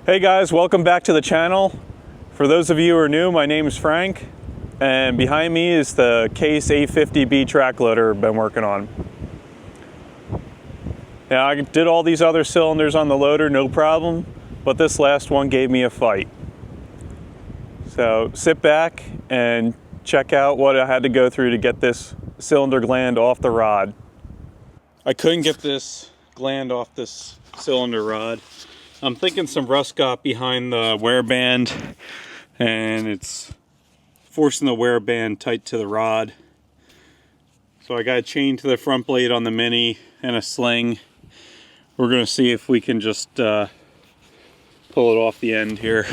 Hey guys, welcome back to the channel. For those of you who are new, my name is Frank, and behind me is the Case 850B track loader I've been working on. Now, I did all these other cylinders on the loader, no problem, but this last one gave me a fight. So sit back and check out what I had to go through to get this cylinder gland off the rod. I couldn't get this gland off this cylinder rod. I'm thinking some rust got behind the wear band and it's forcing the wear band tight to the rod. So I got a chain to the front blade on the Mini and a sling. We're going to see if we can just pull it off the end here.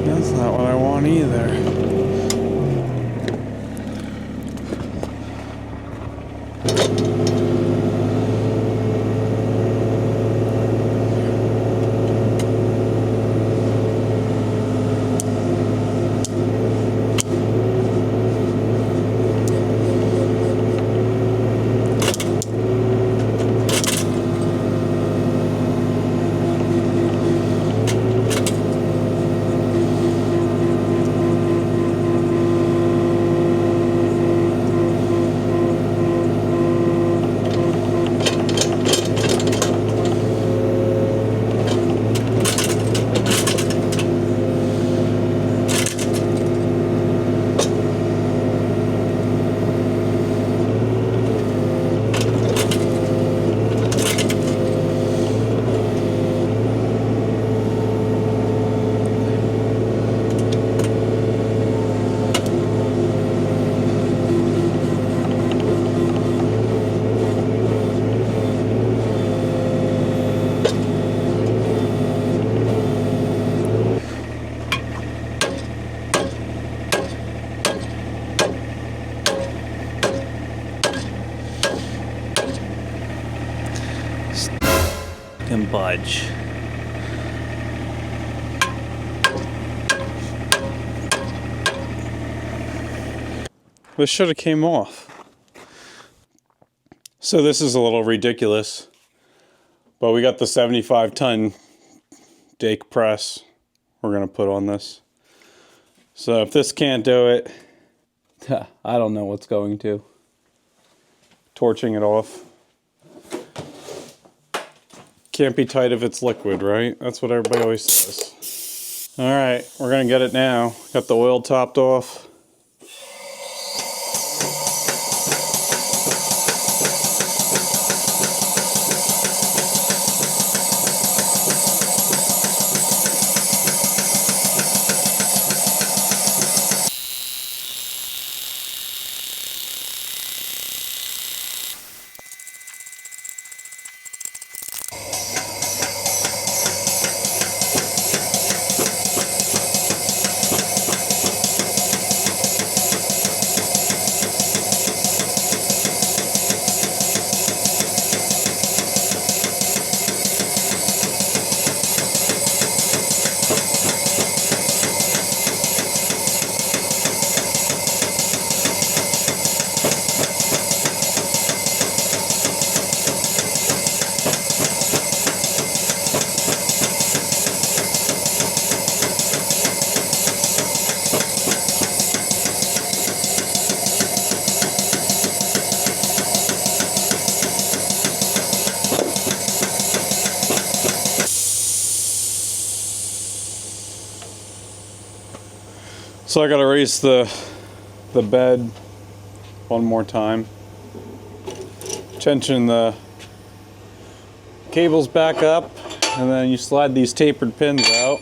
That's not what I want either. Can budge. This should have came off. So this is a little ridiculous, but we got the 75-ton Dake press we're gonna put on this. So if this can't do it, I don't know what's going to. Torching it off. Can't be tight if it's liquid, right? That's what everybody always says. All right, we're gonna get it now. Got the oil topped off. So I gotta raise the bed one more time. Tension the cables back up, and then you slide these tapered pins out.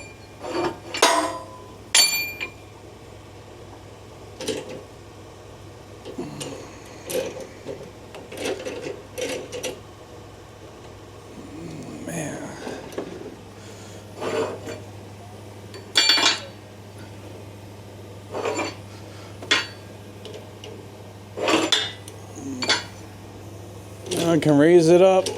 Man. Now I can raise it up.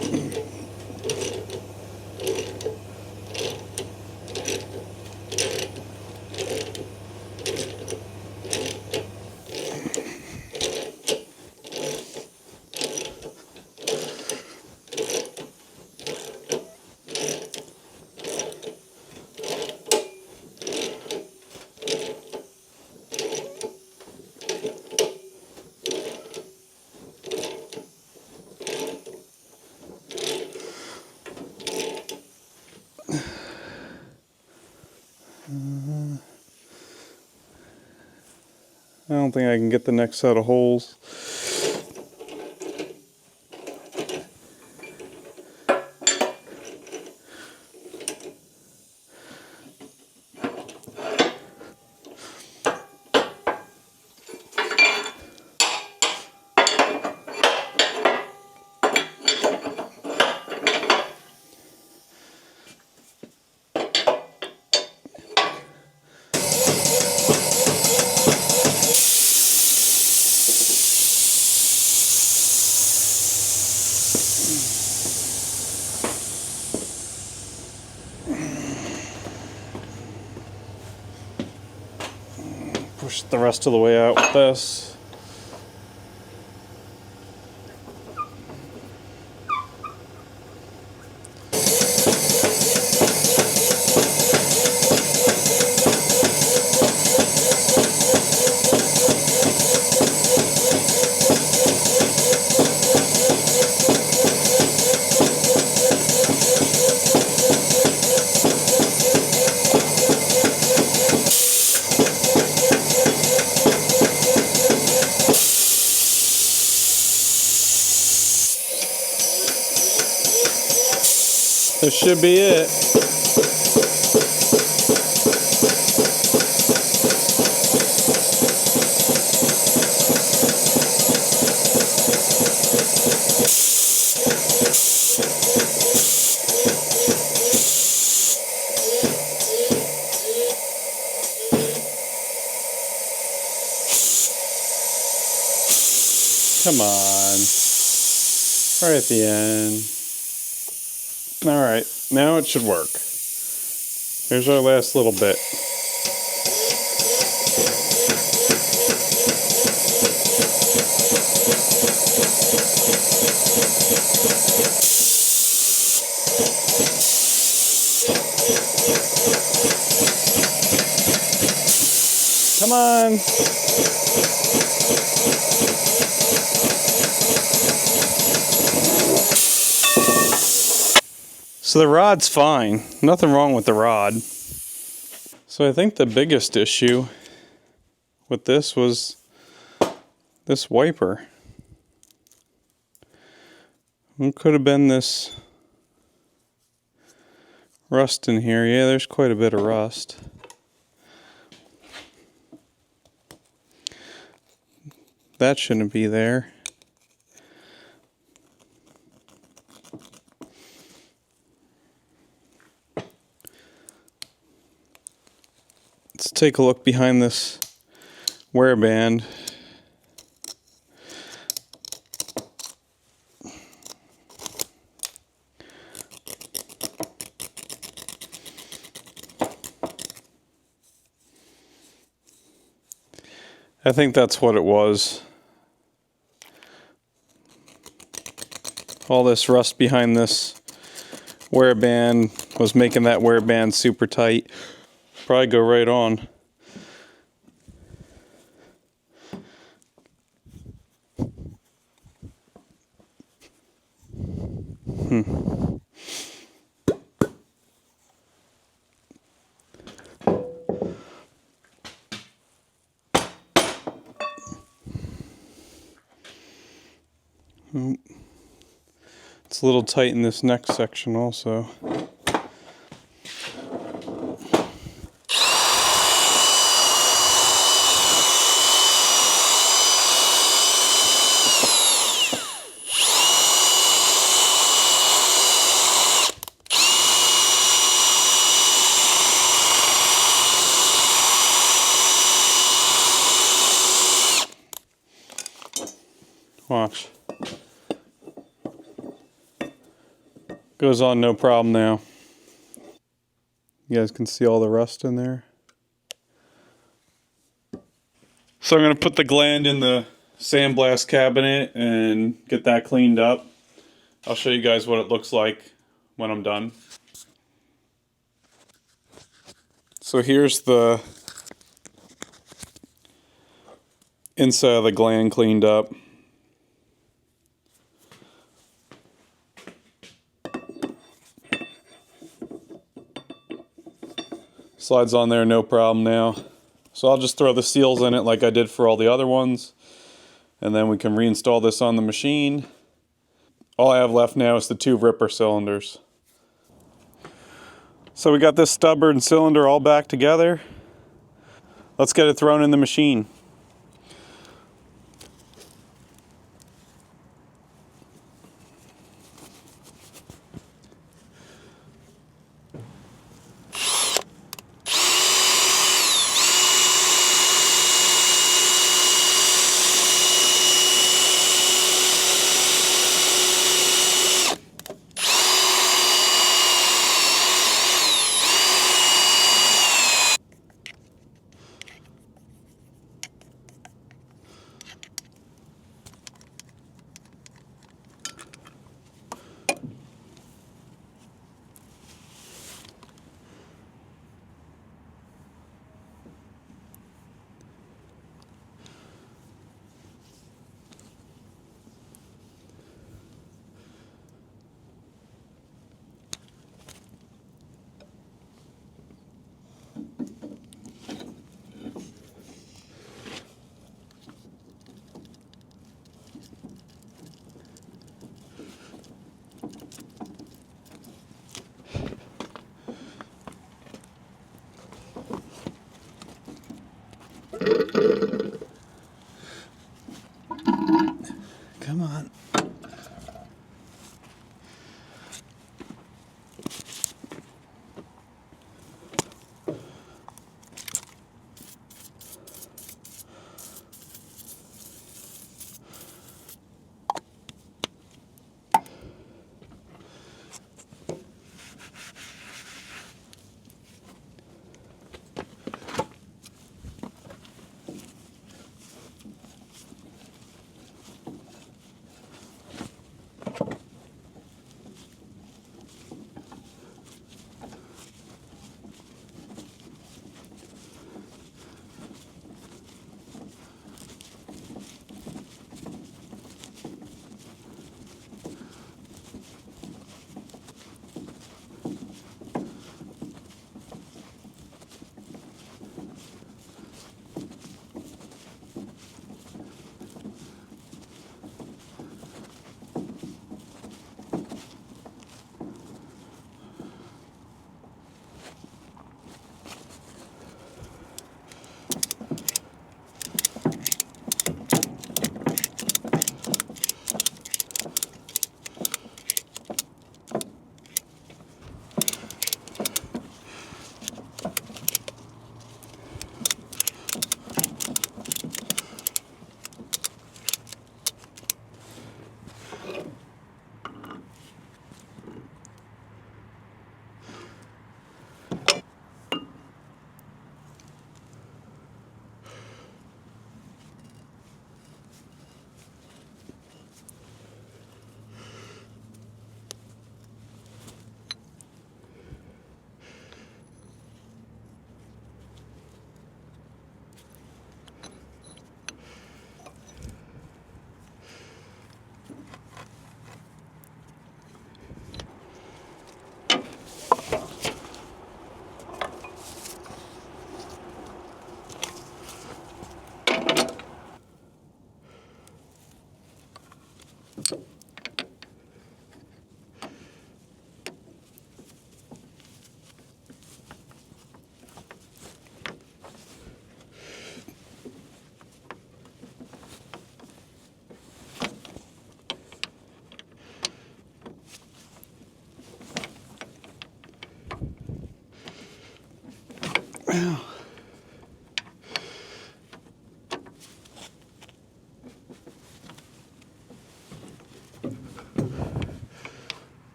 I don't think I can get the next set of holes. Push the rest of the way out with this. This should be it. Come on. Right at the end. Alright, now it should work. Here's our last little bit. Come on! So the rod's fine. Nothing wrong with the rod. So I think the biggest issue with this was this wiper. It could have been this rust in here. Yeah, there's quite a bit of rust. That shouldn't be there. Let's take a look behind this wear band. I think that's what it was. All this rust behind this wear band was making that wear band super tight. Probably go right on. It's a little tight in this next section also. Watch. Goes on no problem now. You guys can see all the rust in there. So I'm going to put the gland in the sandblast cabinet and get that cleaned up. I'll show you guys what it looks like when I'm done. So here's the inside of the gland cleaned up. Slides on there, no problem now. So I'll just throw the seals in it like I did for all the other ones, and then we can reinstall this on the machine. All I have left now is the 2 ripper cylinders. So we got this stubber and cylinder all back together. Let's get it thrown in the machine. Come on.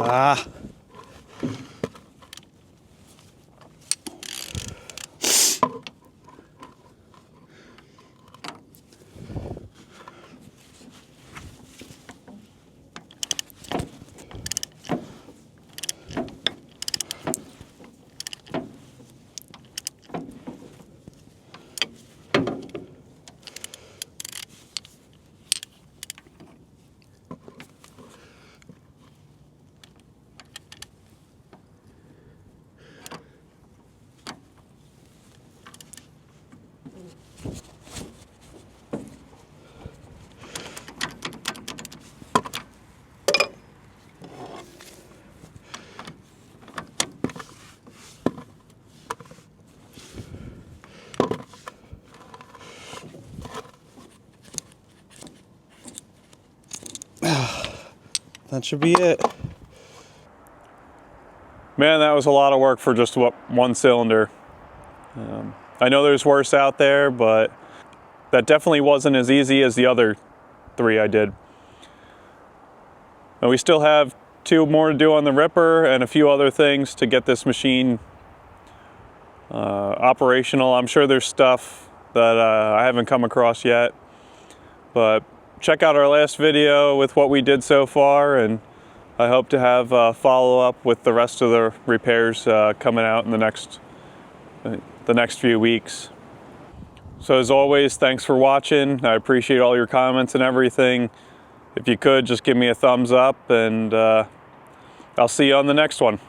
Ah. That should be it. Man, that was a lot of work for just one cylinder. I know there's worse out there, but that definitely wasn't as easy as the other 3 I did. And we still have 2 more to do on the Ripper and a few other things to get this machine operational. I'm sure there's stuff that I haven't come across yet, but check out our last video with what we did so far, and I hope to have a follow-up with the rest of the repairs coming out in the next few weeks. So as always, thanks for watching. I appreciate all your comments and everything. If you could, just give me a thumbs up, and I'll see you on the next one.